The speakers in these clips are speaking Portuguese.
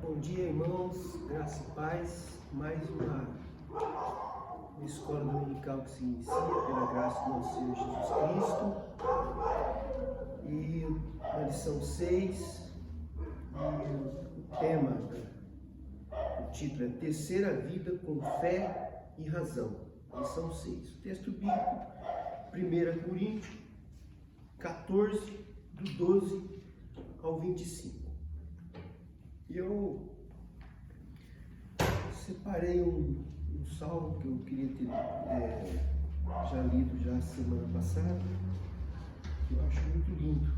Bom dia, irmãos, graça e paz. Mais uma escola dominical que se inicia pela graça do nosso Senhor Jesus Cristo. E a lição 6, e o tema, o título é Terceira Vida com Fé e Razão. Lição 6. O texto bíblico, 1 Coríntios 14, do 12 ao 25. E eu separei um salmo que eu queria ter já lido já semana passada, que eu acho muito lindo.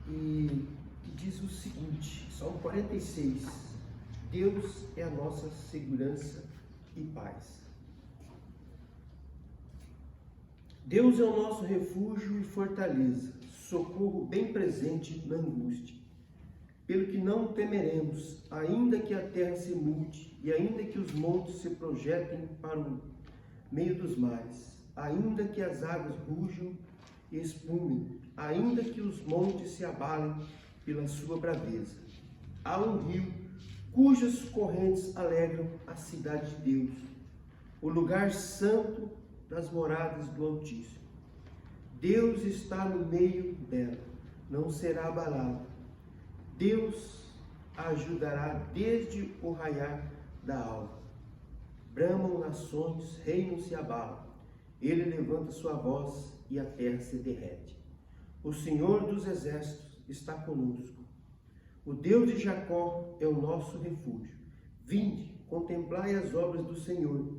E diz o seguinte, Salmo 46, Deus é a nossa segurança e paz. Deus é o nosso refúgio e fortaleza, socorro bem presente na angústia. Pelo que não temeremos, ainda que a terra se mude, e ainda que os montes se projetem para o meio dos mares, ainda que as águas rujam e espumem, ainda que os montes se abalem pela sua braveza. Há um rio cujas correntes alegram a cidade de Deus, o lugar santo das moradas do Altíssimo. Deus está no meio dela, não será abalado. Deus a ajudará desde o raiar da alva. Bramam nações, reinos se abalam. Ele levanta sua voz e a terra se derrete. O Senhor dos exércitos está conosco. O Deus de Jacó é o nosso refúgio. Vinde, contemplai as obras do Senhor,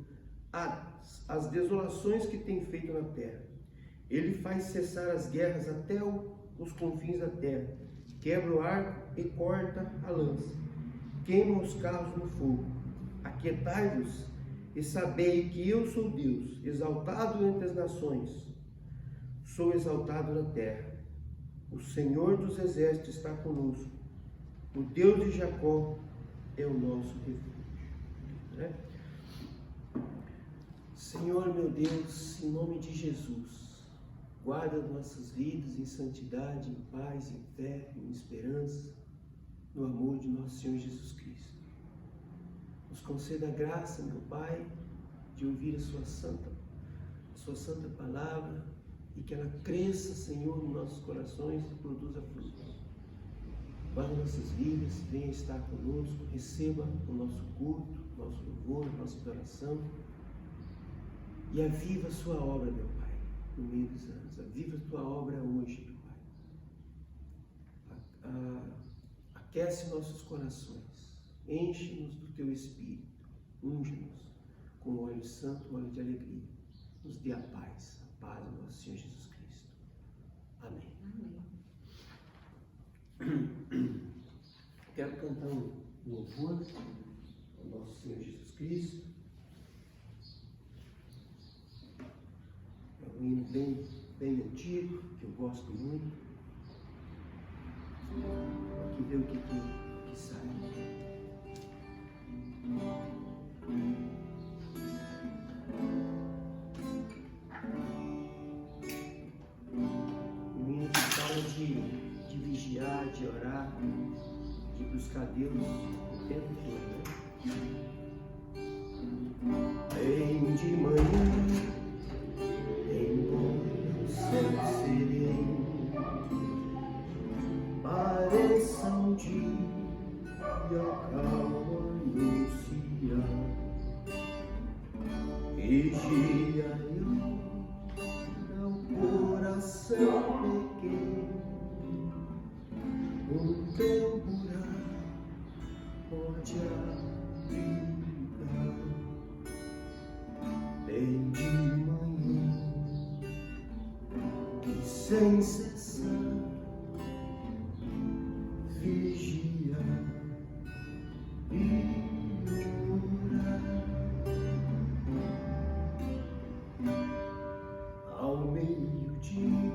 as desolações que tem feito na terra. Ele faz cessar as guerras até os confins da terra. Quebra o arco e corta a lança. Queima os carros no fogo. Aquietai-vos e sabei que eu sou Deus, exaltado entre as nações. Sou exaltado na terra. O Senhor dos exércitos está conosco. O Deus de Jacó é o nosso refúgio. Senhor, meu Deus, em nome de Jesus, guarda nossas vidas em santidade, em paz, em fé, em esperança, no amor de nosso Senhor Jesus Cristo. Nos conceda a graça, meu Pai, de ouvir a sua santa palavra e que ela cresça, Senhor, nos nossos corações e produza frutos. Guarda nossas vidas, venha estar conosco, receba o nosso culto, nosso louvor, nossa adoração e aviva a sua obra, meu Pai, no meio dos anos. Aviva a tua obra hoje, meu Pai. Aquece nossos corações, enche-nos do teu Espírito, unge-nos com o óleo santo, o óleo de alegria. Nos dê a paz do nosso Senhor Jesus Cristo. Amém. Amém. Quero cantar um louvor ao nosso Senhor Jesus Cristo. É um hino bem antigo, que eu gosto muito. Aqui vê o que sai. Um hino que fala de vigiar, de orar, de buscar Deus o tempo todo, Vem de manhã, céu sereno, pareça um dia calmo anunciar. Vigia eu, meu coração pequeno, um temporal pode abrigar. Vem de manhã, sem cessar, vigia e orar. Ao meio-dia,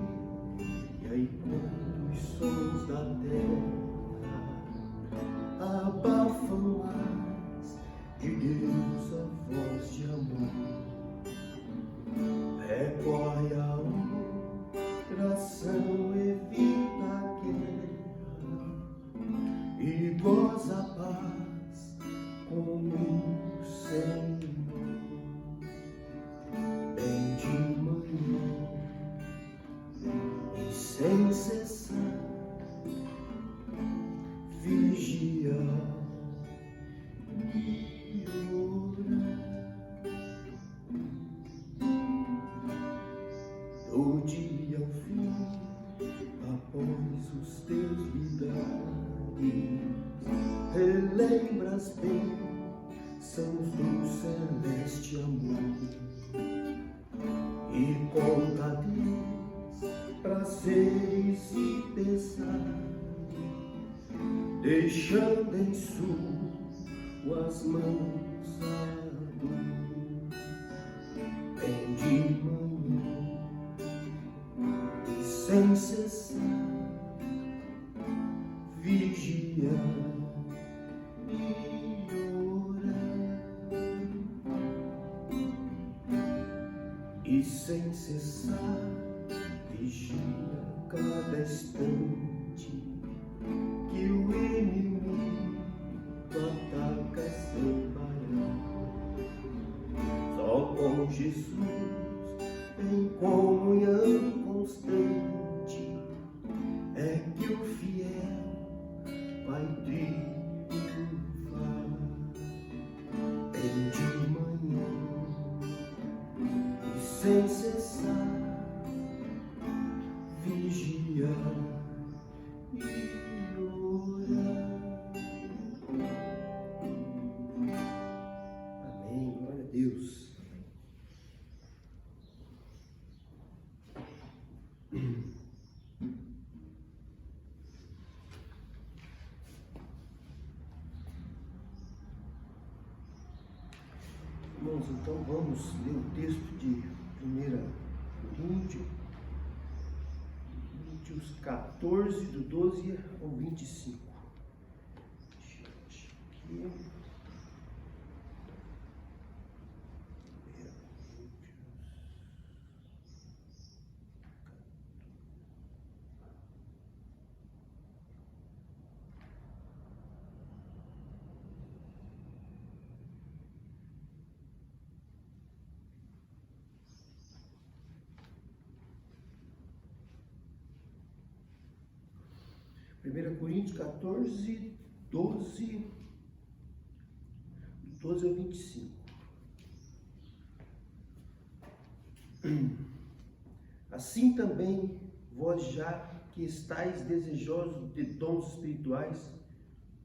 e quando os sons da terra abafam mais de Deus a voz de amor, recorre a oração, evita a guerra, goza a paz com o Senhor. Bem de manhã e sem cessar vigiar e orar. Do dia ao fim, após os teus milagres, relembras bem sãos do celeste amor e contades prazeres e pesares, deixando em suas mãos a dor. Bem de manhã e sem cessar vigiar e orar, e sem cessar vigia cada instante que o inimigo ataca sem parar. Só com Jesus em comunhão constante é que o fiel vai triunfar. Bem de manhã e sem cessar vigiar e orar. Amém. Glória a Deus. Irmãos, então vamos ler o texto de 1 Coríntios 14, do 12 ao 25. Aqui. 1 Coríntios 14, 12 ao 25. Assim também vós, já que estáis desejosos de dons espirituais,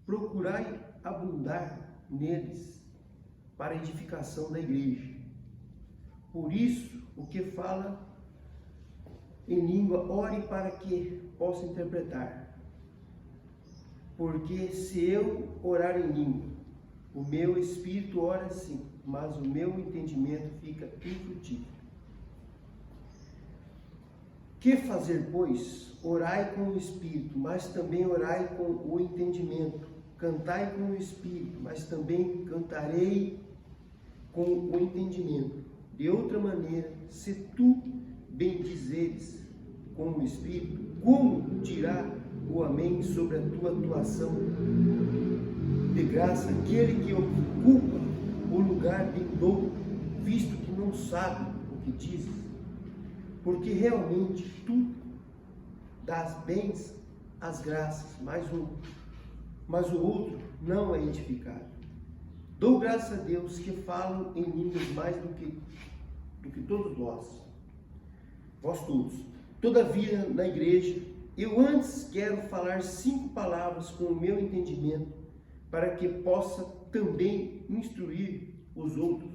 procurai abundar neles para a edificação da igreja. Por isso, o que fala em língua, ore para que possa interpretar. Porque se eu orar em língua, o meu espírito ora sim, mas o meu entendimento fica infrutífero. Que fazer, pois? Orai com o espírito, mas também orai com o entendimento. Cantai com o espírito, mas também cantarei com o entendimento. De outra maneira, se tu bendizeres com o espírito, como dirá o amém sobre a tua atuação de graça aquele que ocupa o lugar de dom, visto que não sabe o que dizes? Porque realmente tu dás bens às graças, mas o outro não é edificado. Dou graças a Deus que falo em línguas mais do que todos vós todos. Todavia, na igreja, eu antes quero falar 5 palavras com o meu entendimento, para que possa também instruir os outros,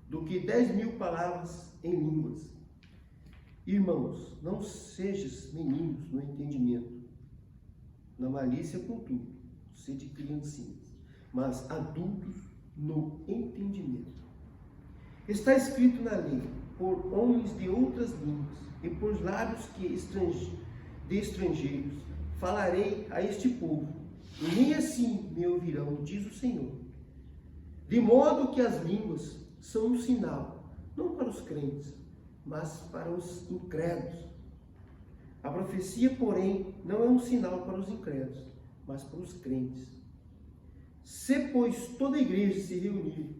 do que 10.000 palavras em línguas. Irmãos, não sejais meninos no entendimento, na malícia contudo, sede criancinhas, mas adultos no entendimento. Está escrito na lei, por homens de outras línguas e por lábios de estrangeiros, falarei a este povo, e nem assim me ouvirão, diz o Senhor. De modo que as línguas são um sinal, não para os crentes, mas para os incrédulos. A profecia, porém, não é um sinal para os incrédulos, mas para os crentes. Se, pois, toda a igreja se reunir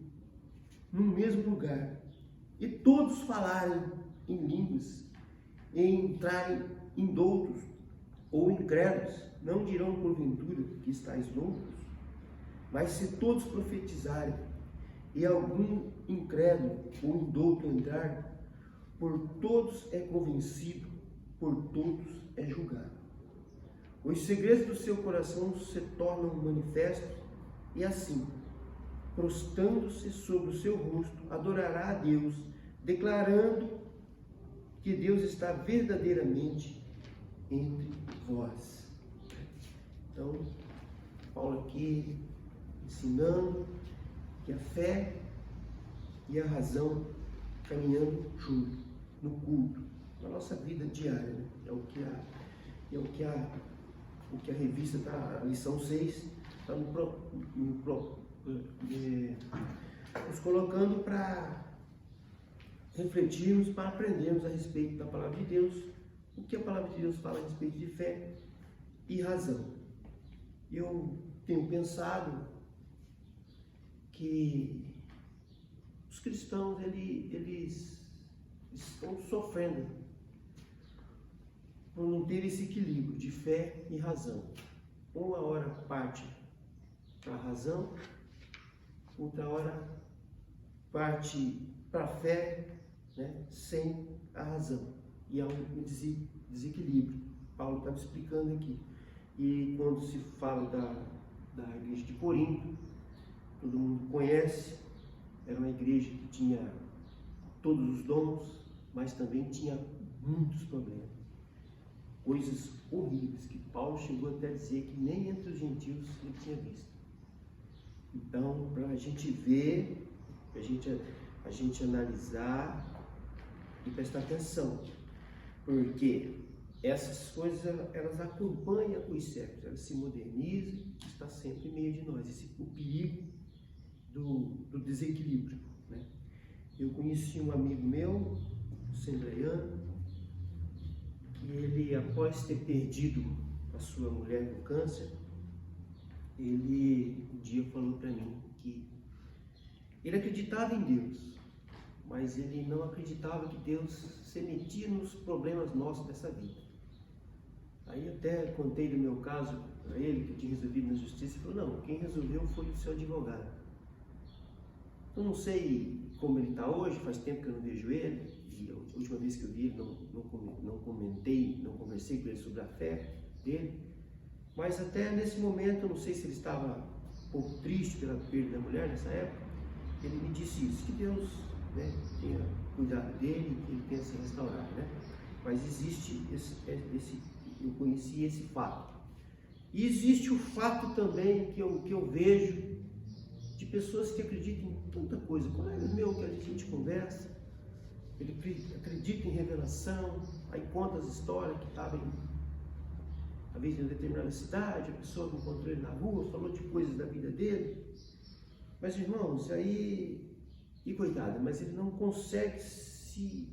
num mesmo lugar, e todos falarem em línguas, e entrarem em doutos ou incrédulos, não dirão porventura que estáis loucos? Mas se todos profetizarem, e algum incrédulo ou indouto entrar, por todos é convencido, por todos é julgado. Os segredos do seu coração se tornam manifestos, e assim, prostrando-se sobre o seu rosto, adorará a Deus, declarando que Deus está verdadeiramente entre vós. Então, Paulo aqui ensinando que a fé e a razão caminhando junto, no culto, na nossa vida diária, né? É o que a revista, a lição 6, está nos colocando para refletirmos, para aprendermos a respeito da palavra de Deus, o que a palavra de Deus fala a respeito de fé e razão. Eu tenho pensado que os cristãos, eles estão sofrendo por não ter esse equilíbrio de fé e razão. Uma hora parte para a razão, outra hora parte para a fé, né, sem a razão. E há um desequilíbrio. Paulo está me explicando aqui. E quando se fala da igreja de Corinto, todo mundo conhece, era uma igreja que tinha todos os dons, mas também tinha muitos problemas. Coisas horríveis, que Paulo chegou até a dizer que nem entre os gentios ele tinha visto. Então, para a gente ver, a gente analisar e prestar atenção, porque essas coisas, elas acompanham os séculos, elas se modernizam, está sempre em meio de nós, o perigo do desequilíbrio, né? Eu conheci um amigo meu, assembleiano, que ele, após ter perdido a sua mulher no câncer, ele um dia falou para mim que ele acreditava em Deus, mas ele não acreditava que Deus se metia nos problemas nossos dessa vida. Aí até contei do meu caso para ele, que eu tinha resolvido na justiça, e falou: não, quem resolveu foi o seu advogado. Eu não sei como ele está hoje, faz tempo que eu não vejo ele, e a última vez que eu vi ele não comentei, não conversei com ele sobre a fé dele, mas até nesse momento, eu não sei se ele estava um pouco triste pela perda da mulher nessa época, ele me disse isso, que Deus, né, tenha cuidado dele, que ele tenha se restaurado, né? Mas existe eu conheci esse fato. E existe o fato também que eu vejo de pessoas que acreditam em tanta coisa. Colegas meus que a gente conversa, ele acredita em revelação, aí conta as histórias que estavam talvez em uma determinada cidade, a pessoa que encontrou ele na rua, falou de coisas da vida dele. Mas, irmãos, e coitado, mas ele não consegue se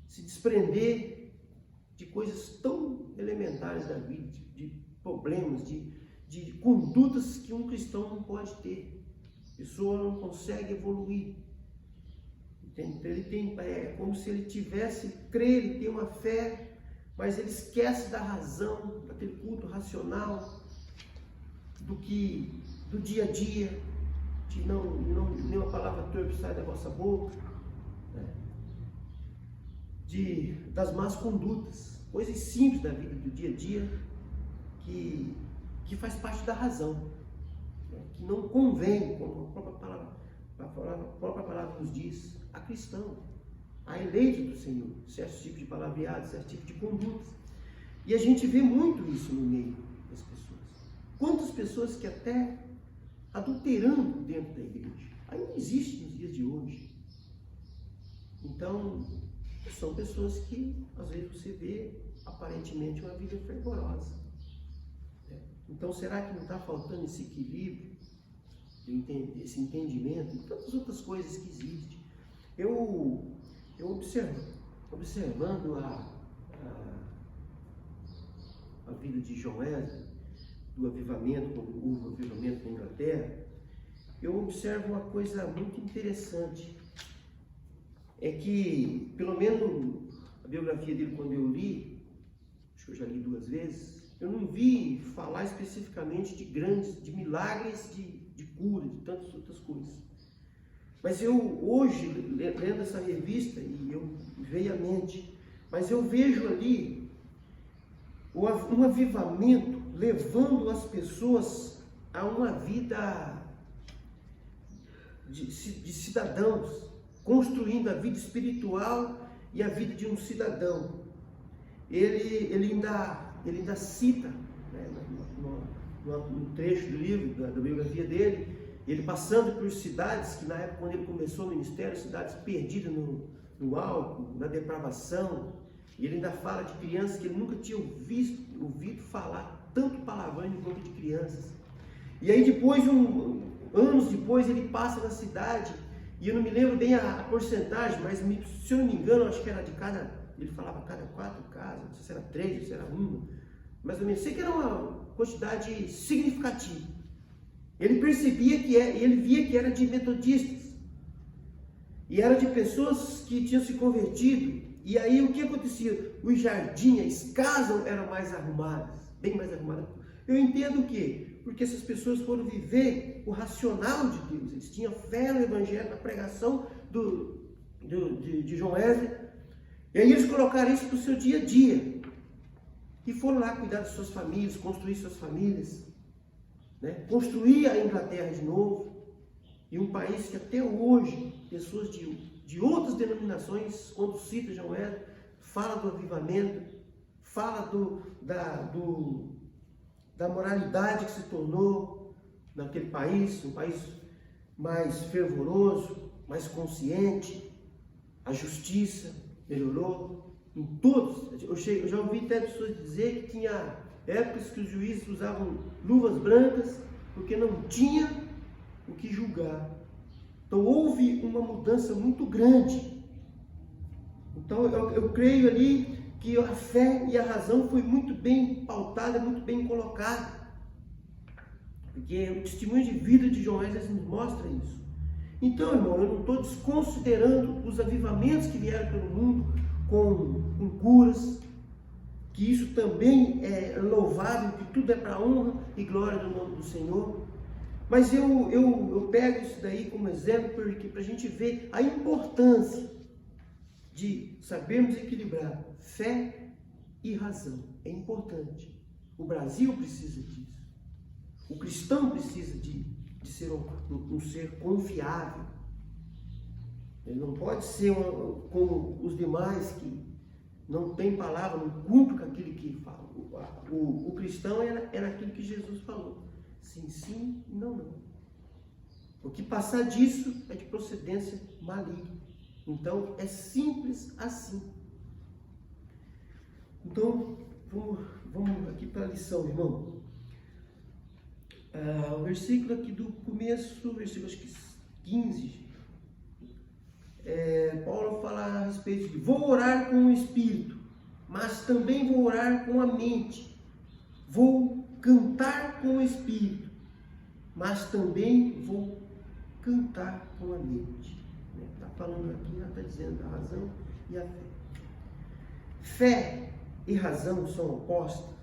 desprender de coisas tão elementares da vida, de problemas, de condutas que um cristão não pode ter. A pessoa não consegue evoluir. Ele é como se ele crê, ele tem uma fé, mas ele esquece da razão, daquele culto racional, do dia a dia, de nenhuma palavra torpe sai da vossa boca, né? Das más condutas, coisas simples da vida, do dia a dia, que faz parte da razão, né? Que não convém, como a própria palavra nos diz, a cristão, a eleito do Senhor, certos tipos de palavreados, certos tipos de condutas. E a gente vê muito isso no meio das pessoas. Quantas pessoas que até adulterando dentro da igreja ainda existe nos dias de hoje. Então, são pessoas que às vezes você vê aparentemente uma vida fervorosa. Então, será que não está faltando esse equilíbrio, esse entendimento e tantas outras coisas que existem? Eu observando a vida de João Wesley, do avivamento, quando houve o avivamento na Inglaterra, eu observo uma coisa muito interessante. É que, pelo menos a biografia dele, quando eu li, acho que eu já li 2 vezes, eu não vi falar especificamente de milagres, de cura, de tantas outras coisas. Mas eu hoje, lendo essa revista, e eu veio à mente, mas eu vejo ali um avivamento levando as pessoas a uma vida de cidadãos, construindo a vida espiritual e a vida de um cidadão. Ele ainda cita, né, no trecho do livro, da biografia dele, ele passando por cidades que na época quando ele começou o ministério, cidades perdidas no álcool, na depravação, e ele ainda fala de crianças que ele nunca tinha ouvido falar tanto palavrão em encontro de crianças. E aí depois, anos depois, ele passa na cidade, e eu não me lembro bem a porcentagem, mas se eu não me engano, acho que era ele falava cada 4 casas, não sei se era 3, ou se era 1, mais ou menos, sei que era uma quantidade significativa. Ele percebia ele via que era de metodistas, e era de pessoas que tinham se convertido, e aí o que acontecia? Os jardins, as casas eram mais arrumadas, bem mais arrumadas. Eu entendo o quê? Porque essas pessoas foram viver o racional de Deus, eles tinham fé no Evangelho, na pregação de John Wesley, e aí eles colocaram isso para o seu dia a dia, e foram lá cuidar de suas famílias, construir suas famílias, né? Construir a Inglaterra de novo, e um país que até hoje, pessoas de outras denominações, quando cita John Wesley, fala do avivamento, fala da moralidade que se tornou naquele país, um país mais fervoroso, mais consciente, a justiça melhorou em todos. Eu já ouvi até pessoas dizer que tinha épocas que os juízes usavam luvas brancas porque não tinha o que julgar. Então houve uma mudança muito grande. Então eu creio ali que a fé e a razão foi muito bem pautada, muito bem colocada. Porque o testemunho de vida de John Wesley nos mostra isso. Então, irmão, eu não estou desconsiderando os avivamentos que vieram pelo mundo com curas, que isso também é louvável, que tudo é para a honra e glória do nome do Senhor. Mas eu pego isso daí como exemplo para a gente ver a importância de sabermos equilibrar fé e razão. É importante. O Brasil precisa disso. O cristão precisa de ser um ser confiável. Ele não pode ser como os demais que não tem palavra, não cumpre com aquilo que fala. O cristão era aquilo que Jesus falou. Sim, sim, não, não. O que passar disso é de procedência maligna. Então, é simples assim. Então, vamos aqui para a lição, irmão. O versículo aqui do começo, versículo acho que 15, Paulo fala a respeito de: vou orar com o Espírito, mas também vou orar com a mente. Vou cantar com o Espírito, mas também vou cantar com a mente. Está falando aqui, está dizendo a razão e a fé. Fé e razão são opostas?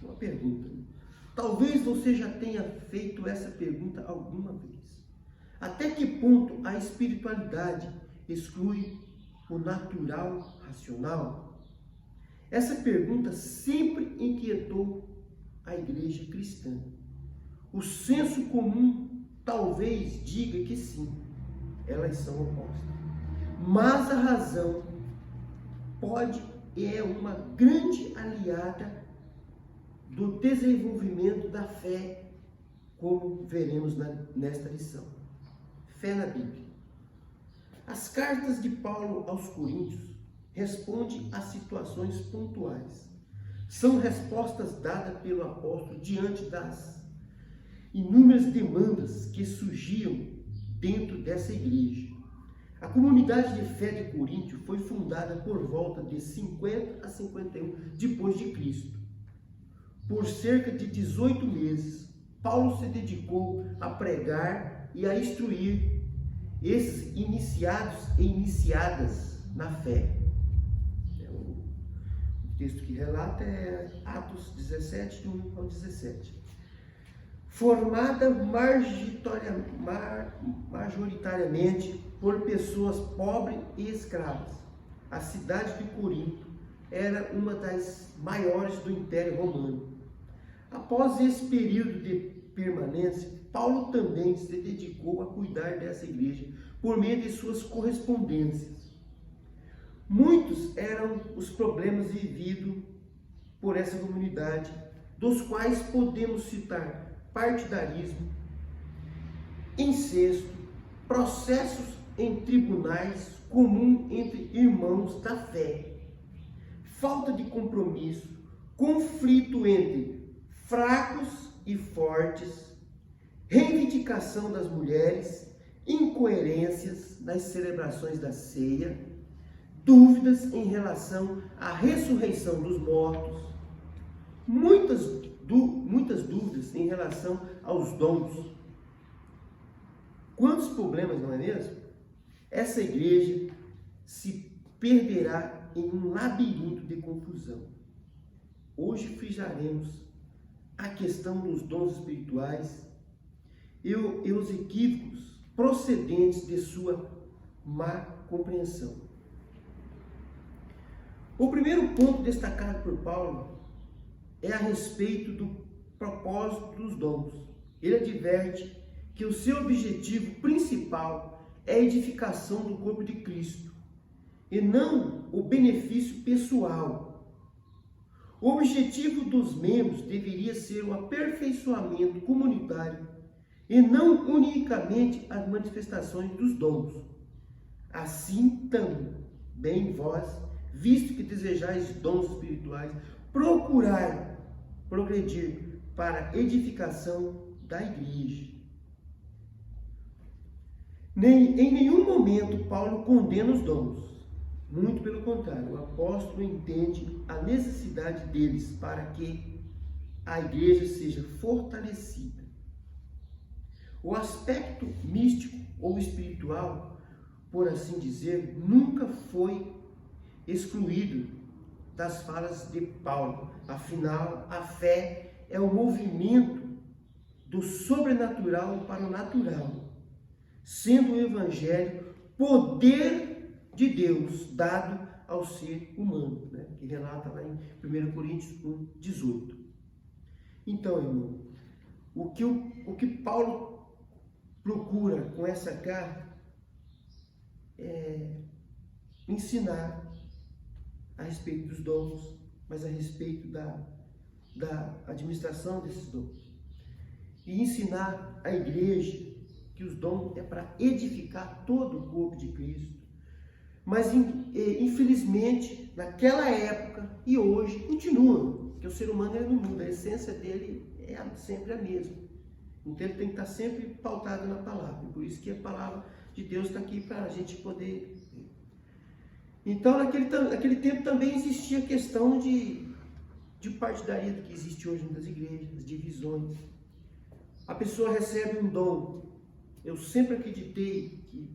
Uma pergunta. Talvez você já tenha feito essa pergunta alguma vez. Até que ponto a espiritualidade exclui o natural racional? Essa pergunta sempre inquietou a igreja cristã. O senso comum talvez diga que sim, elas são opostas. Mas a razão é uma grande aliada do desenvolvimento da fé, como veremos nesta lição. Fé na Bíblia. As cartas de Paulo aos Coríntios respondem a situações pontuais. São respostas dadas pelo apóstolo diante das inúmeras demandas que surgiam dentro dessa igreja. A comunidade de fé de Coríntio foi fundada por volta de 50 a 51 depois de Cristo. por cerca de 18 meses, Paulo se dedicou a pregar e a instruir esses iniciados e iniciadas na fé. O texto que relata é Atos 17, de 1 ao 17. Formada majoritariamente por pessoas pobres e escravas, a cidade de Corinto era uma das maiores do Império Romano. Após esse período de permanência, Paulo também se dedicou a cuidar dessa igreja por meio de suas correspondências. Muitos eram os problemas vividos por essa comunidade, dos quais podemos citar partidarismo, incesto, processos em tribunais comum entre irmãos da fé, falta de compromisso, conflito entre fracos e fortes, reivindicação das mulheres, incoerências nas celebrações da ceia, dúvidas em relação à ressurreição dos mortos, muitas dúvidas em relação aos dons. Quantos problemas, não é mesmo? Essa igreja se perderá em um labirinto de confusão. Hoje frisaremos a questão dos dons espirituais e os equívocos procedentes de sua má compreensão. O primeiro ponto destacado por Paulo é a respeito do propósito dos dons. Ele adverte que o seu objetivo principal é a edificação do corpo de Cristo e não o benefício pessoal. O objetivo dos membros deveria ser o aperfeiçoamento comunitário e não unicamente as manifestações dos dons. Assim também vós, visto que desejais dons espirituais, procurai progredir para a edificação da igreja. Em nenhum momento Paulo condena os dons. Muito pelo contrário, o apóstolo entende a necessidade deles para que a igreja seja fortalecida. O aspecto místico ou espiritual, por assim dizer, nunca foi excluído das falas de Paulo. Afinal, a fé é o movimento do sobrenatural para o natural, sendo o evangelho poder de Deus dado ao ser humano, né? Que relata lá em 1 Coríntios 1:18. Então, irmão, o que Paulo procura com essa carta é ensinar a respeito dos dons, mas a respeito da administração desses dons. E ensinar a igreja que os dons é para edificar todo o corpo de Cristo. Mas, infelizmente, naquela época e hoje, continua, porque o ser humano ele não muda, a essência dele é sempre a mesma. Então, ele tem que estar sempre pautado na palavra. Por isso que a palavra de Deus está aqui para a gente poder... Então, naquele tempo também existia a questão de partidarismo que existe hoje nas igrejas, as divisões. A pessoa recebe um dom. Eu sempre acreditei que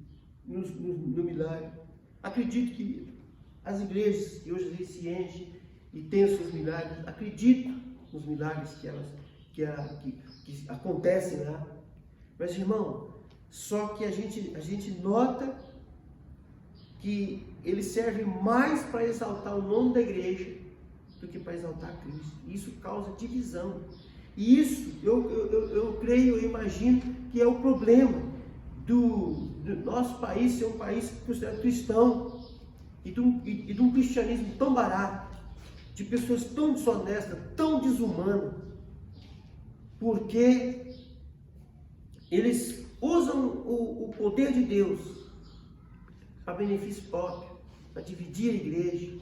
no milagre. Acredito que as igrejas que hoje se enchem e têm os seus milagres, acredito nos milagres que acontecem lá. Mas, irmão, só que a gente nota que ele serve mais para exaltar o nome da igreja do que para exaltar Cristo. Isso causa divisão. E isso, eu creio, eu imagino que é o problema do nosso país ser um país cristão e de um cristianismo tão barato, de pessoas tão desonestas, tão desumanas, porque eles usam o poder de Deus para benefício próprio, para dividir a igreja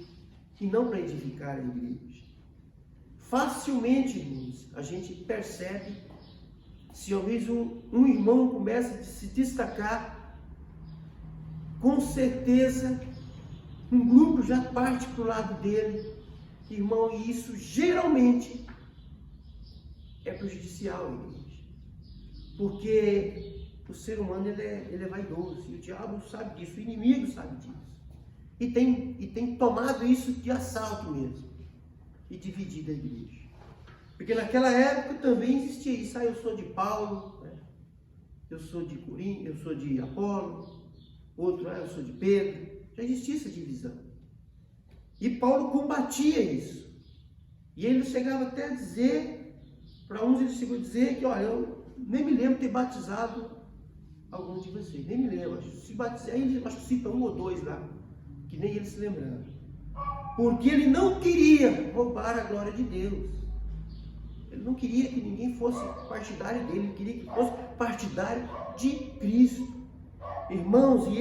e não para edificar a igreja. Facilmente, irmãos, a gente percebe se talvez um irmão começa a se destacar, com certeza um grupo já parte para o lado dele, irmão, e isso geralmente é prejudicial à igreja. Porque o ser humano ele é vaidoso, e o diabo sabe disso, o inimigo sabe disso. E tem tomado isso de assalto mesmo, e dividido a igreja. Porque naquela época também existia isso, eu sou de Paulo, né? Eu sou de Coríntios, eu sou de Apolo, outro, eu sou de Pedro. Já existia essa divisão. E Paulo combatia isso. E ele chegava até a dizer, para uns ele chegou a dizer que, olha, eu nem me lembro de ter batizado alguns de vocês, nem me lembro. Se batizar, aí ele acho que cita um ou dois lá, que nem ele se lembrava. Porque ele não queria roubar a glória de Deus. Ele não queria que ninguém fosse partidário dele, ele queria que fosse partidário de Cristo. Irmãos, e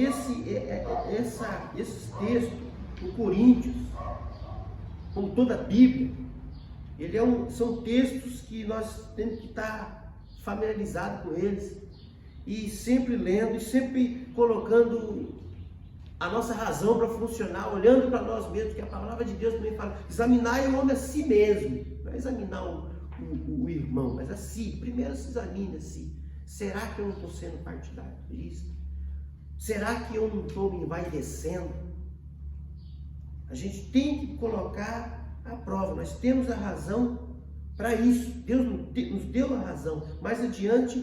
esses textos, o Coríntios, como toda a Bíblia, são textos que nós temos que estar familiarizados com eles, e sempre lendo, e sempre colocando a nossa razão para funcionar, olhando para nós mesmos, que a palavra de Deus também fala, examinar o homem a si mesmo, não é examinar o irmão, mas a si. Primeiro se examine a si. Será que eu não estou sendo partidário de Cristo? Será que eu não estou me envaidecendo? A gente tem que colocar à prova. Nós temos a razão para isso. Deus nos deu a razão. Mais adiante,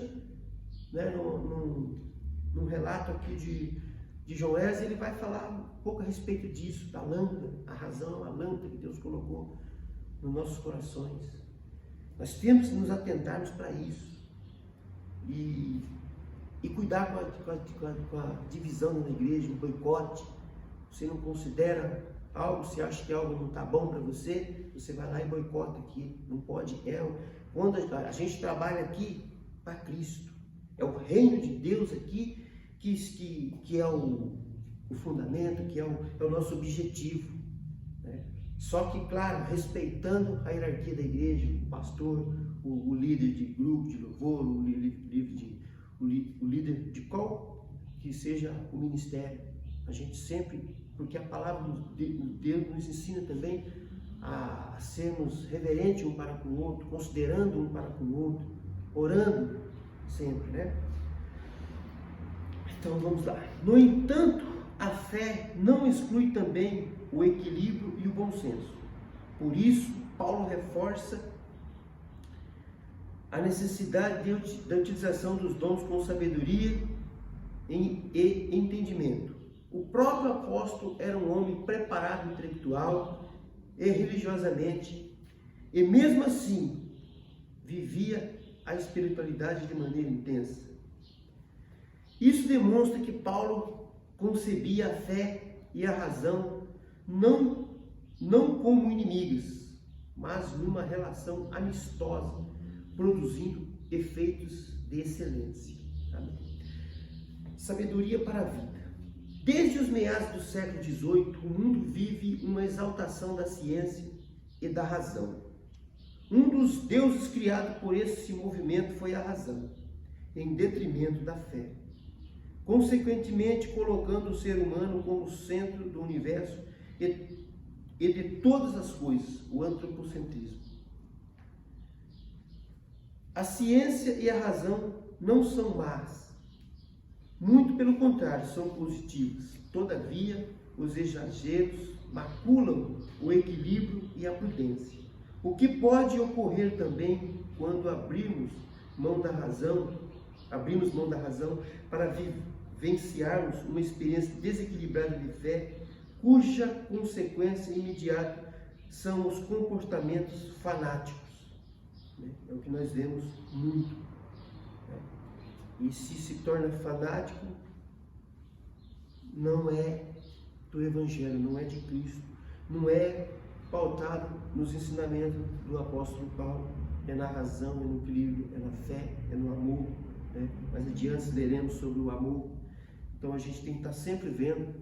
né, num relato aqui de Joés, ele vai falar um pouco a respeito disso, da lâmpada. A razão, a lâmpada que Deus colocou nos nossos corações. Nós temos que nos atentarmos para isso e cuidar com a divisão na igreja, o boicote. Você não considera algo, você acha que algo não está bom para você, você vai lá e boicota aqui. Não pode. Quando a gente trabalha aqui para Cristo, é o reino de Deus aqui que é o fundamento, que é o nosso objetivo. Só que, claro, respeitando a hierarquia da igreja, o pastor, o líder de grupo de louvor, o líder de qual que seja o ministério. A gente sempre, porque a palavra de Deus nos ensina também a sermos reverentes um para com o outro, considerando um para com o outro, orando sempre, né? Então vamos lá. No entanto, a fé não exclui também o equilíbrio e o bom senso. Por isso, Paulo reforça a necessidade da utilização dos dons com sabedoria e entendimento. O próprio apóstolo era um homem preparado intelectual e religiosamente, e mesmo assim vivia a espiritualidade de maneira intensa. Isso demonstra que Paulo concebia a fé e a razão não como inimigas, mas numa relação amistosa, produzindo efeitos de excelência. Amém. Sabedoria para a vida. Desde os meados do século XVIII, o mundo vive uma exaltação da ciência e da razão. Um dos deuses criados por esse movimento foi a razão, em detrimento da fé, consequentemente colocando o ser humano como centro do universo e de todas as coisas, o antropocentrismo. A ciência e a razão não são más, muito pelo contrário, são positivas. Todavia, os exageros maculam o equilíbrio e a prudência. O que pode ocorrer também quando abrimos mão da razão para vivenciarmos uma experiência desequilibrada de fé, cuja consequência imediata são os comportamentos fanáticos. É o que nós vemos muito. E se torna fanático, não é do Evangelho, não é de Cristo, não é pautado nos ensinamentos do apóstolo Paulo, é na razão, é no equilíbrio, é na fé, é no amor. Mais adiante leremos sobre o amor. Então a gente tem que estar sempre vendo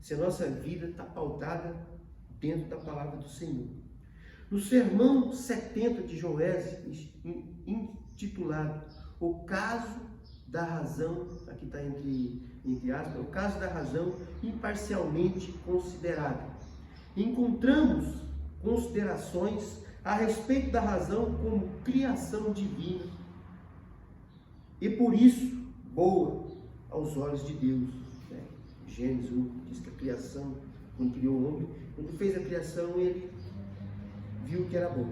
se a nossa vida está pautada dentro da palavra do Senhor. No sermão 70 de Joés, intitulado O Caso da Razão, aqui está entre aspas, o caso da razão imparcialmente considerada, encontramos considerações a respeito da razão como criação divina e por isso boa aos olhos de Deus. Gênesis 1 diz que a criação, quando criou o homem, quando fez a criação, ele viu que era bom.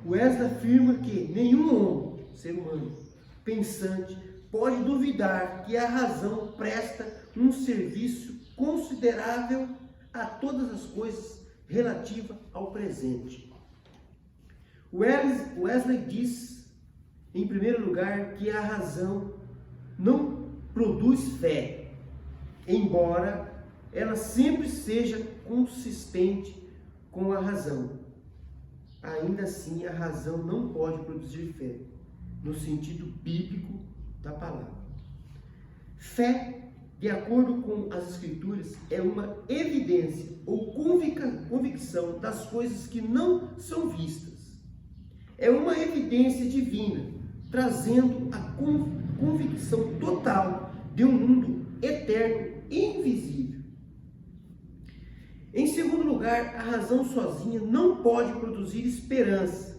Wesley afirma que nenhum homem, ser humano, pensante, pode duvidar que a razão presta um serviço considerável a todas as coisas relativas ao presente. Wesley diz, em primeiro lugar, que a razão não produz fé, embora ela sempre seja consistente com a razão. Ainda assim, a razão não pode produzir fé, no sentido bíblico da palavra. Fé, de acordo com as Escrituras, é uma evidência ou convicção das coisas que não são vistas. É uma evidência divina, trazendo a convicção total de um mundo eterno e invisível. Em segundo lugar, a razão sozinha não pode produzir esperança.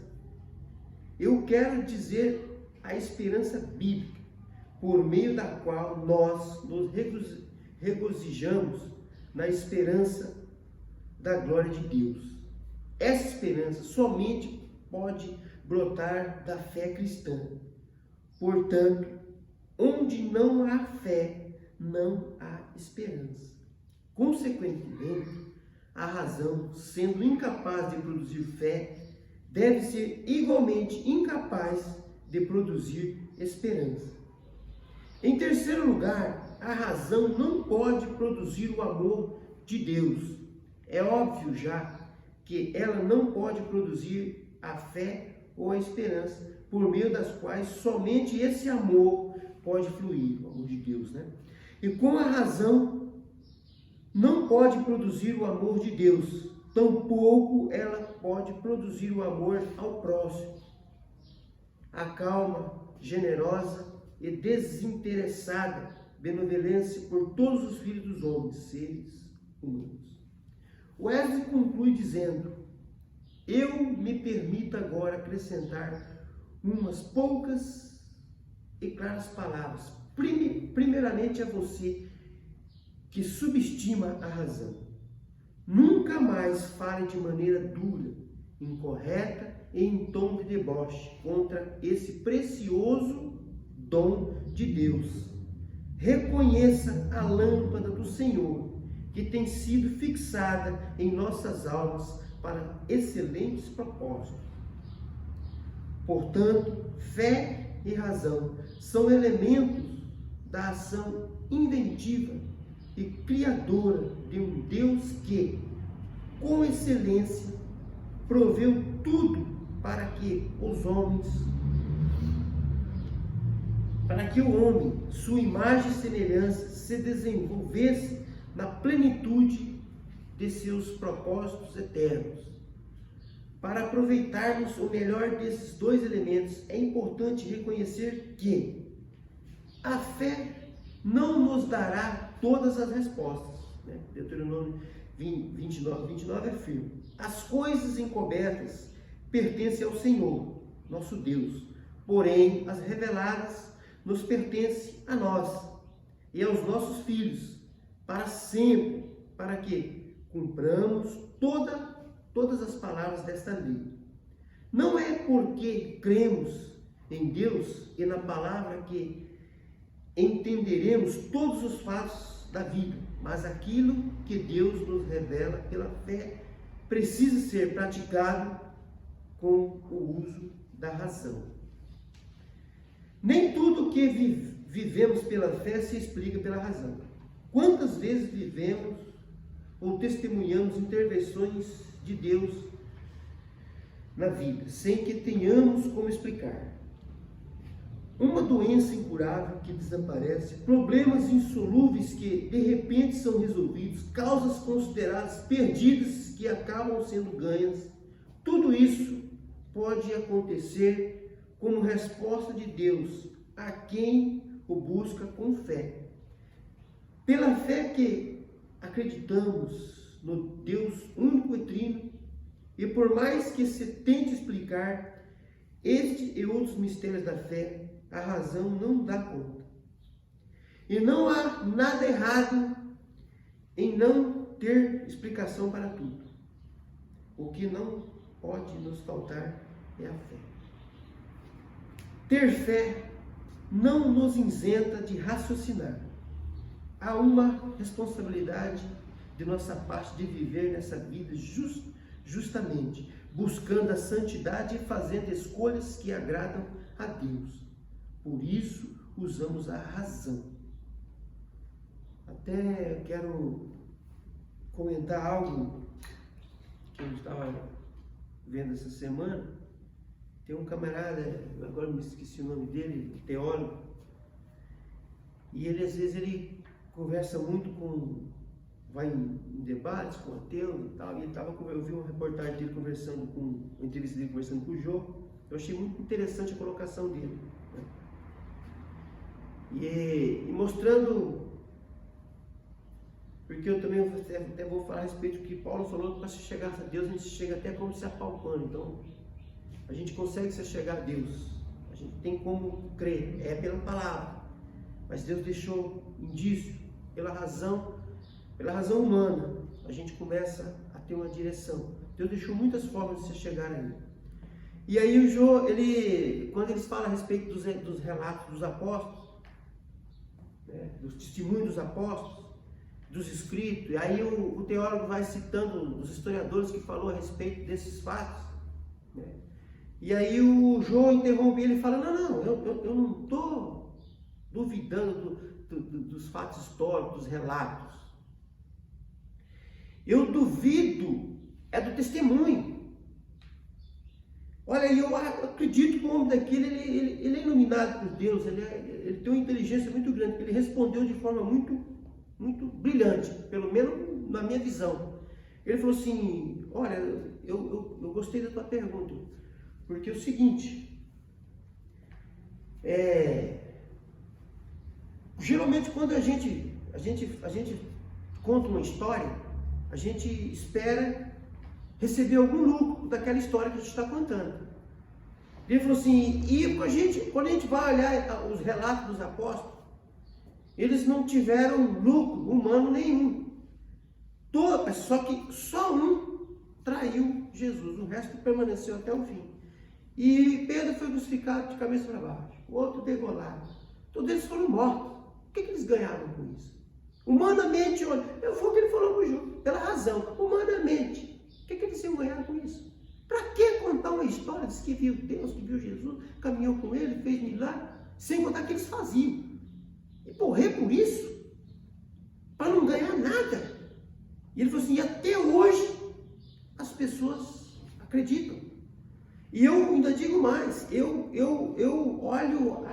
Eu quero dizer a esperança bíblica, por meio da qual nós nos regozijamos na esperança da glória de Deus. Essa esperança somente pode brotar da fé cristã. Portanto, onde não há fé, não há esperança. Consequentemente, a razão, sendo incapaz de produzir fé, deve ser igualmente incapaz de produzir esperança. Em terceiro lugar, a razão não pode produzir o amor de Deus. É óbvio já que ela não pode produzir a fé ou a esperança, por meio das quais somente esse amor pode fluir, o amor de Deus, né? E com a razão não pode produzir o amor de Deus, tampouco ela pode produzir o amor ao próximo. A calma, generosa e desinteressada benevolência por todos os filhos dos homens, seres humanos. Wesley conclui dizendo: eu me permito agora acrescentar umas poucas e claras palavras, primeiramente a você que subestima a razão. Nunca mais fale de maneira dura, incorreta e em tom de deboche contra esse precioso dom de Deus. Reconheça a lâmpada do Senhor, que tem sido fixada em nossas almas para excelentes propósitos. Portanto, fé e razão são elementos da ação inventiva e criadora de um Deus que, com excelência, proveu tudo para que o homem, sua imagem e semelhança, se desenvolvesse na plenitude de seus propósitos eternos. Para aproveitarmos o melhor desses dois elementos, é importante reconhecer que a fé não nos dará todas as respostas. Deuteronômio 29 afirma: as coisas encobertas pertencem ao Senhor, nosso Deus, porém as reveladas nos pertencem a nós e aos nossos filhos, para sempre, para que cumpramos todas as palavras desta lei. Não é porque cremos em Deus e na palavra que entenderemos todos os fatos da vida, mas aquilo que Deus nos revela pela fé precisa ser praticado com o uso da razão. Nem tudo que vivemos pela fé se explica pela razão. Quantas vezes vivemos ou testemunhamos intervenções de Deus na vida, sem que tenhamos como explicar? Uma doença incurável que desaparece, problemas insolúveis que de repente são resolvidos, causas consideradas perdidas que acabam sendo ganhas, tudo isso pode acontecer como resposta de Deus a quem o busca com fé. Pela fé que acreditamos no Deus único e trino, E por mais que se tente explicar este e outros mistérios da fé, a razão não dá conta. E não há nada errado em não ter explicação para tudo. O que não pode nos faltar é a fé. Ter fé não nos isenta de raciocinar. Há uma responsabilidade de nossa parte de viver nessa vida justamente, buscando a santidade e fazendo escolhas que agradam a Deus. Por isso, usamos a razão. Até quero comentar algo que eu estava vendo essa semana. Tem um camarada, agora me esqueci o nome dele, teólogo, e ele às vezes ele conversa muito vai em debates com ateus e tal, e eu vi uma reportagem dele conversando uma entrevista dele conversando com o Jô. Eu achei muito interessante a colocação dele, né? E mostrando, porque eu também até vou falar a respeito do que Paulo falou, que para se chegar a Deus a gente chega até como se apalpando. Então a gente consegue se chegar a Deus, a gente tem como crer, é pela palavra, mas Deus deixou indício, pela razão humana, a gente começa a ter uma direção. Deus deixou muitas formas de se chegar a Ele. E aí o Jô, quando eles falam a respeito dos relatos dos apóstolos, né, dos testemunhos dos apóstolos, dos escritos, e aí o teólogo vai citando os historiadores que falou a respeito desses fatos, né? E aí o Jô interrompe ele e fala, não, eu não estou duvidando dos fatos históricos, dos relatos. Eu duvido é do testemunho. Olha, eu acredito que o homem daquele, ele é iluminado por Deus, ele tem uma inteligência muito grande, porque ele respondeu de forma muito, muito brilhante, pelo menos na minha visão. Ele falou assim, olha, eu gostei da tua pergunta, porque é o seguinte, geralmente quando a gente conta uma história, a gente espera receber algum lucro daquela história que a gente está contando. Ele falou assim, e quando a gente vai olhar os relatos dos apóstolos, eles não tiveram lucro humano nenhum. Só que só um traiu Jesus, o resto permaneceu até o fim. E Pedro foi crucificado de cabeça para baixo, o outro degolado. Todos eles foram mortos. O que eles ganharam com isso? Humanamente, olha, foi o que ele falou para o João, pela razão, humanamente, o que eles iam ganhar com isso? Para que contar uma história? Diz que viu Deus, que viu Jesus, caminhou com ele, fez milagre, sem contar que eles faziam. E morrer por isso? Para não ganhar nada? E ele falou assim, e até hoje as pessoas acreditam. E eu ainda digo mais, eu olho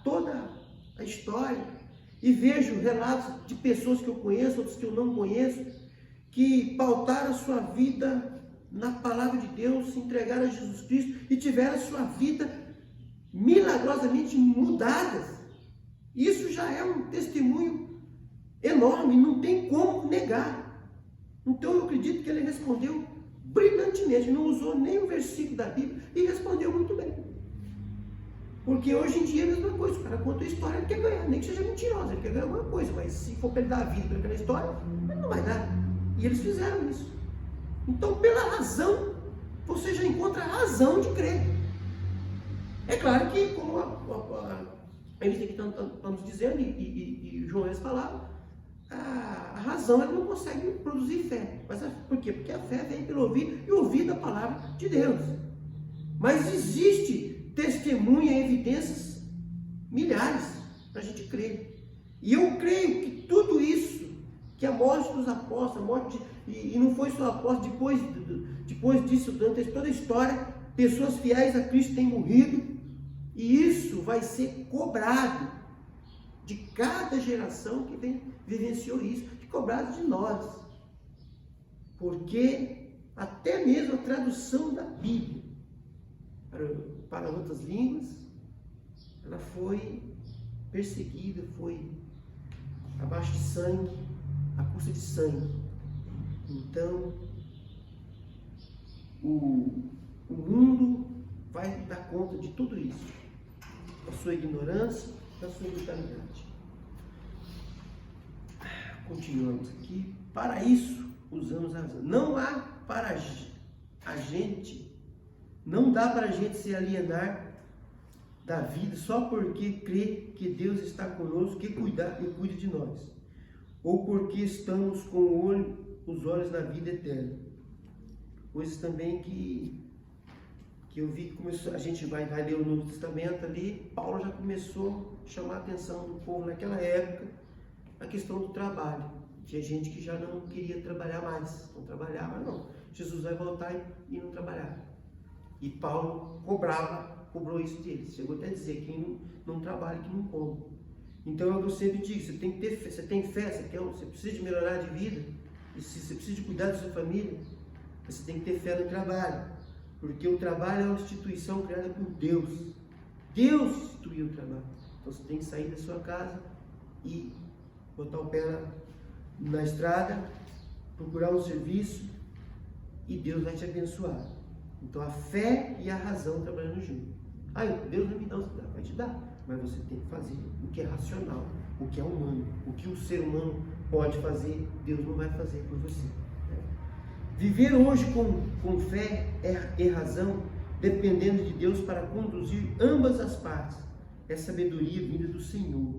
toda a história e vejo relatos de pessoas que eu conheço, outros que eu não conheço, que pautaram a sua vida na palavra de Deus, se entregaram a Jesus Cristo e tiveram a sua vida milagrosamente mudada. Isso já é um testemunho enorme, não tem como negar. Então eu acredito que ele respondeu brilhantemente, não usou nem um versículo da Bíblia e respondeu muito bem. Porque hoje em dia é a mesma coisa, o cara conta a história, ele quer ganhar, nem que seja mentirosa, ele quer ganhar alguma coisa, mas se for para ele dar a vida pela história, ele não vai dar. E eles fizeram isso. Então, pela razão, você já encontra a razão de crer. É claro que, como eles aqui estamos dizendo, e João eles falaram, a razão ela não consegue produzir fé. Mas por quê? Porque a fé vem pelo ouvir e ouvir da palavra de Deus. Mas existe testemunha e evidências milhares para a gente crer. E eu creio que tudo isso, que a morte dos apóstolos, e não foi só apóstolos, depois disso, durante toda a história, pessoas fiéis a Cristo têm morrido, e isso vai ser cobrado de cada geração que vivenciou isso, e cobrado de nós. Porque até mesmo a tradução da Bíblia para outras línguas, ela foi perseguida, foi abaixo de sangue, à custa de sangue. Então, o mundo vai dar conta de tudo isso, da sua ignorância, da sua brutalidade. Continuamos aqui. Para isso, usamos a razão. Não há para a gente, não dá para a gente se alienar da vida só porque crê que Deus está conosco, que cuida de nós, ou porque estamos com os olhos na vida eterna. Coisas também que eu vi que começou, a gente vai ler o Novo Testamento ali, Paulo já começou a chamar a atenção do povo naquela época, a questão do trabalho. Tinha gente que já não queria trabalhar mais, não trabalhava, não. Jesus vai voltar e não trabalhar. E Paulo cobrou isso deles. Chegou até a dizer, quem não trabalha, que não come. Então eu sempre digo, você tem que ter fé, você tem fé, você precisa de melhorar de vida, e se você precisa de cuidar da sua família, você tem que ter fé no trabalho. Porque o trabalho é uma instituição criada por Deus. Deus instituiu o trabalho. Então você tem que sair da sua casa e botar o pé na estrada, procurar um serviço e Deus vai te abençoar. Então a fé e a razão trabalhando junto. Deus vai me dar, vai te dar, mas você tem que fazer o que é racional, o que é humano, o que o ser humano pode fazer, Deus não vai fazer por você. Viver hoje com fé e razão, dependendo de Deus para conduzir ambas as partes, é sabedoria vinda do Senhor.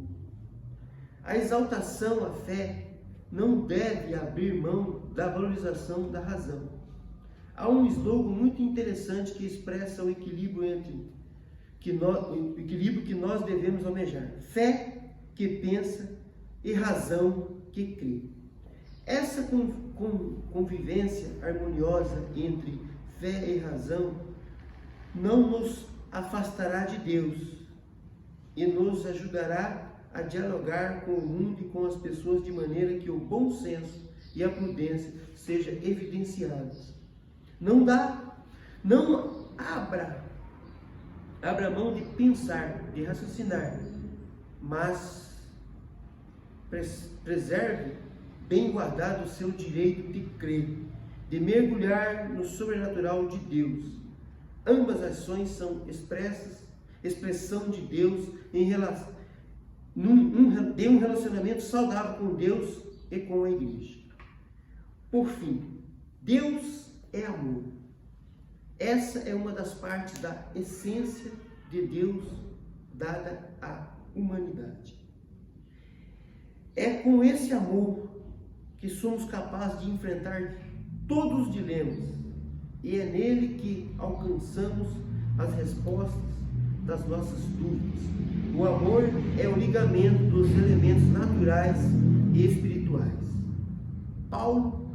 A exaltação à fé não deve abrir mão da valorização da razão. Há um slogan muito interessante que expressa o equilíbrio que nós devemos almejar. Fé que pensa e razão que crê. Essa convivência harmoniosa entre fé e razão não nos afastará de Deus e nos ajudará a dialogar com o mundo e com as pessoas de maneira que o bom senso e a prudência sejam evidenciados. Não abra mão de pensar, de raciocinar, mas preserve bem guardado o seu direito de crer, de mergulhar no sobrenatural de Deus. Ambas as ações são expressão de Deus de um relacionamento saudável com Deus e com a igreja. Por fim, Deus é amor. Essa é uma das partes da essência de Deus dada à humanidade. É com esse amor que somos capazes de enfrentar todos os dilemas, e é nele que alcançamos as respostas das nossas dúvidas. O amor é o ligamento dos elementos naturais e espirituais. Paulo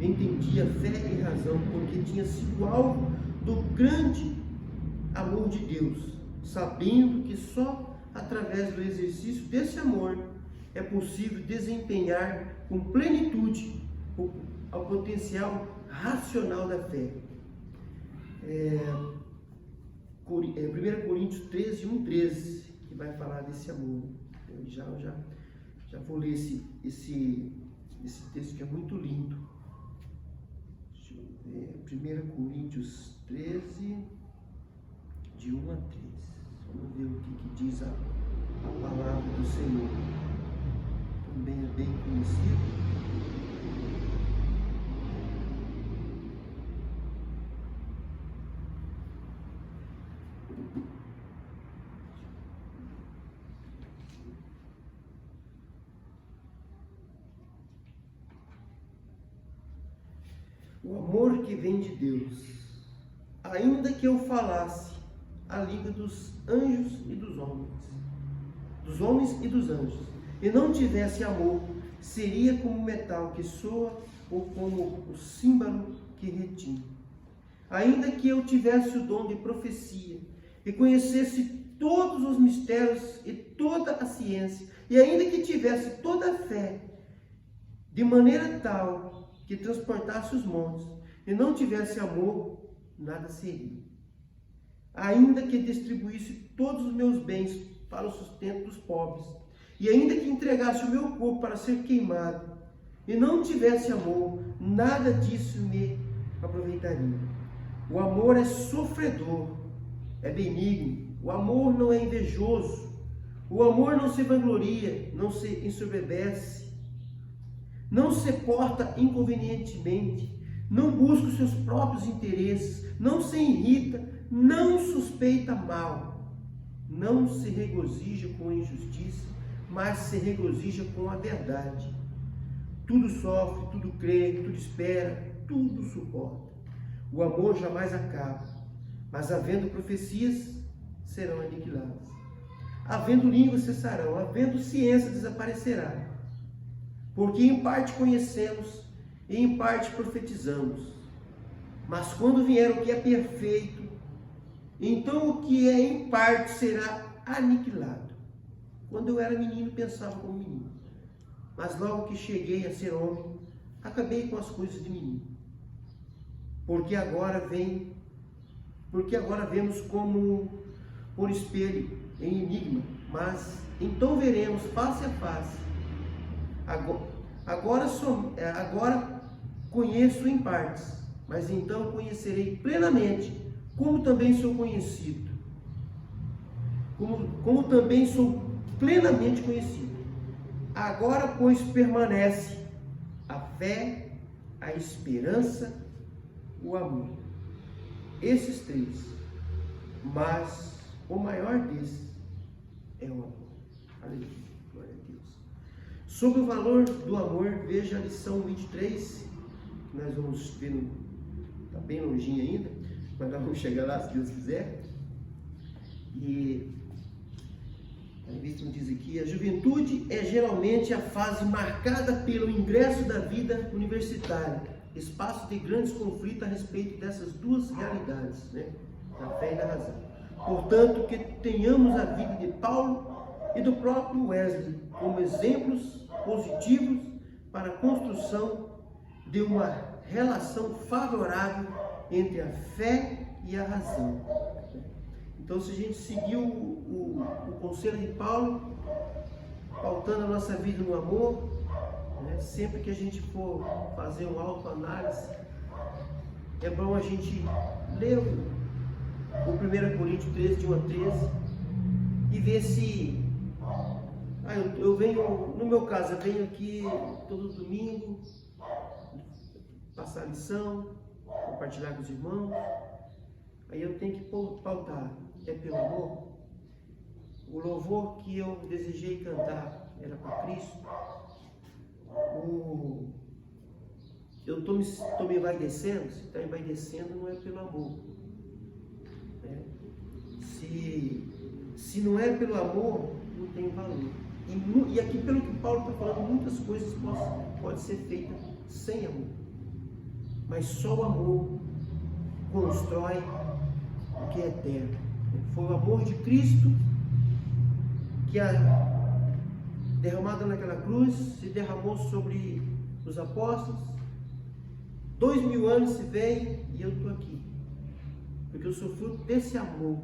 entendia fé e razão porque tinha sido alvo do grande amor de Deus, sabendo que só através do exercício desse amor é possível desempenhar com plenitude o potencial racional da fé. 1 Coríntios 13, 1-13, que vai falar desse amor. Eu já vou ler esse texto que é muito lindo. Deixa eu ver. 1 Coríntios 13, de 1 a 13. Vamos ver o que diz a palavra do Senhor. Também é bem conhecido. O amor que vem de Deus. Ainda que eu falasse a língua dos anjos e dos homens e dos anjos, e não tivesse amor, seria como metal que soa ou como o símbolo que retine. Ainda que eu tivesse o dom de profecia e conhecesse todos os mistérios e toda a ciência, e ainda que tivesse toda a fé, de maneira tal que transportasse os montes, e não tivesse amor, nada seria. Ainda que distribuísse todos os meus bens para o sustento dos pobres, e ainda que entregasse o meu corpo para ser queimado, e não tivesse amor, nada disso me aproveitaria. O amor é sofredor, é benigno. O amor não é invejoso. O amor não se vangloria, não se ensoberbece, não se porta inconvenientemente, não busca os seus próprios interesses, não se irrita, não suspeita mal, não se regozija com a injustiça, mas se regozija com a verdade. Tudo sofre, tudo crê, tudo espera, tudo suporta. O amor jamais acaba, mas havendo profecias, serão aniquiladas. Havendo línguas, cessarão, havendo ciência, desaparecerá. Porque em parte conhecemos e em parte profetizamos. Mas quando vier o que é perfeito, então o que é em parte será aniquilado. Quando eu era menino, pensava como menino. Mas logo que cheguei a ser homem, acabei com as coisas de menino. Porque agora vemos como por espelho, em enigma, mas então veremos face a face. Agora conheço em partes, mas então conhecerei plenamente, como também sou conhecido. Como também sou plenamente conhecido. Agora, pois, permanece a fé, a esperança, o amor. Esses três. Mas o maior desses é o amor. Aleluia. Glória a Deus. Sobre o valor do amor, veja a lição 23, que nós vamos ver, está bem longinho ainda, mas nós vamos chegar lá se Deus quiser. E a revista nos diz aqui: a juventude é geralmente a fase marcada pelo ingresso da vida universitária, espaço de grandes conflitos a respeito dessas duas realidades, né? Da fé e da razão. Portanto, que tenhamos a vida de Paulo e do próprio Wesley como exemplos positivos para a construção de uma relação favorável entre a fé e a razão. Então, se a gente seguir o conselho de Paulo, pautando a nossa vida no amor, né, sempre que a gente for fazer uma autoanálise, é bom a gente ler o 1 Coríntios 13, de 1 a 13, e ver se... eu venho, no meu caso, eu venho aqui todo domingo, passar a lição, compartilhar com os irmãos, aí eu tenho que pautar, é pelo amor? O louvor que eu desejei cantar era para Cristo? Eu estou me envaidecendo? Se está envaidecendo, não é pelo amor. Se não é pelo amor, não tem valor. E aqui, pelo que Paulo está falando, muitas coisas podem ser feitas sem amor. Mas só o amor constrói o que é eterno. Foi o amor de Cristo que, derramado naquela cruz, se derramou sobre os apóstolos. 2000 anos se vem e eu estou aqui. Porque eu sou fruto desse amor,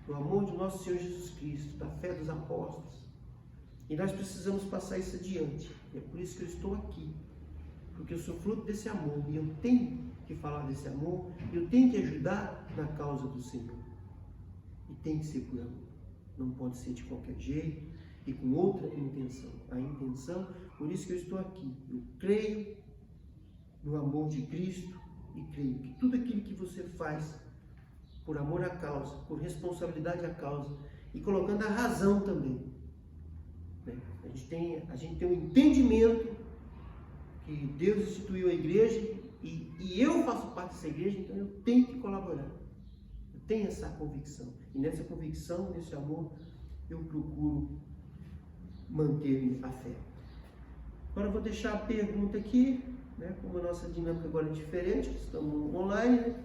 do amor de nosso Senhor Jesus Cristo, da fé dos apóstolos. E nós precisamos passar isso adiante. É por isso que eu estou aqui. Porque eu sou fruto desse amor. E eu tenho que falar desse amor. Eu tenho que ajudar na causa do Senhor. E tem que ser por amor. Não pode ser de qualquer jeito e com outra intenção. A intenção, por isso que eu estou aqui. Eu creio no amor de Cristo e creio que tudo aquilo que você faz por amor à causa, por responsabilidade à causa e colocando a razão também. A gente tem um entendimento que Deus instituiu a igreja e eu faço parte dessa igreja, então eu tenho que colaborar. Eu tenho essa convicção. E nessa convicção, nesse amor, eu procuro manter a fé. Agora eu vou deixar a pergunta aqui, né? Como a nossa dinâmica agora é diferente, estamos online,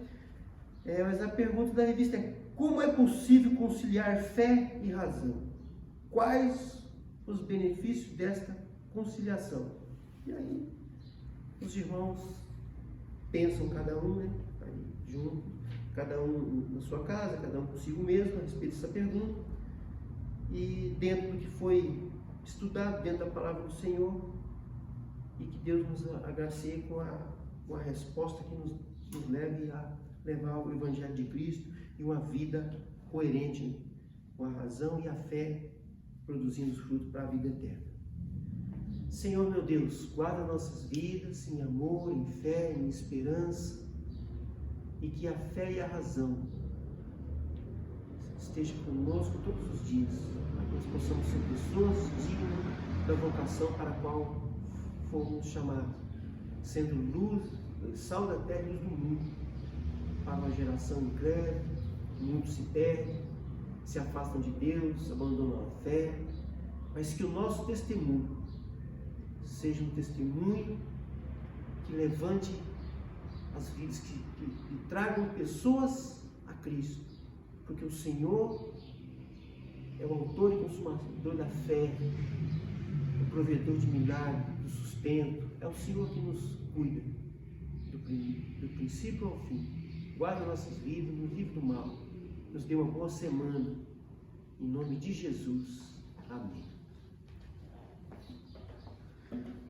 né? Mas a pergunta da revista é: como é possível conciliar fé e razão? Quais os benefícios desta conciliação? E aí, os irmãos pensam cada um, né? Aí, junto, cada um na sua casa, cada um consigo mesmo, a respeito dessa pergunta. E dentro do que foi estudado, dentro da palavra do Senhor, e que Deus nos agracie com a resposta que nos leve levar o Evangelho de Cristo e uma vida coerente com a razão e a fé, produzindo fruto para a vida eterna. Senhor meu Deus, guarda nossas vidas em amor, em fé, em esperança, e que a fé e a razão estejam conosco todos os dias, para que nós possamos ser pessoas dignas da vocação para a qual fomos chamados, sendo luz, sal da terra e luz do mundo, para uma geração incrédula. Muitos se perdem, se afastam de Deus, abandonam a fé, mas que o nosso testemunho seja um testemunho que levante as vidas, que tragam pessoas a Cristo, porque o Senhor é o autor e consumador da fé, o provedor de milagres, do sustento. É o Senhor que nos cuida do princípio ao fim. Guarda nossas vidas, nos livre do mal. Nos dê uma boa semana. Em nome de Jesus. Amém.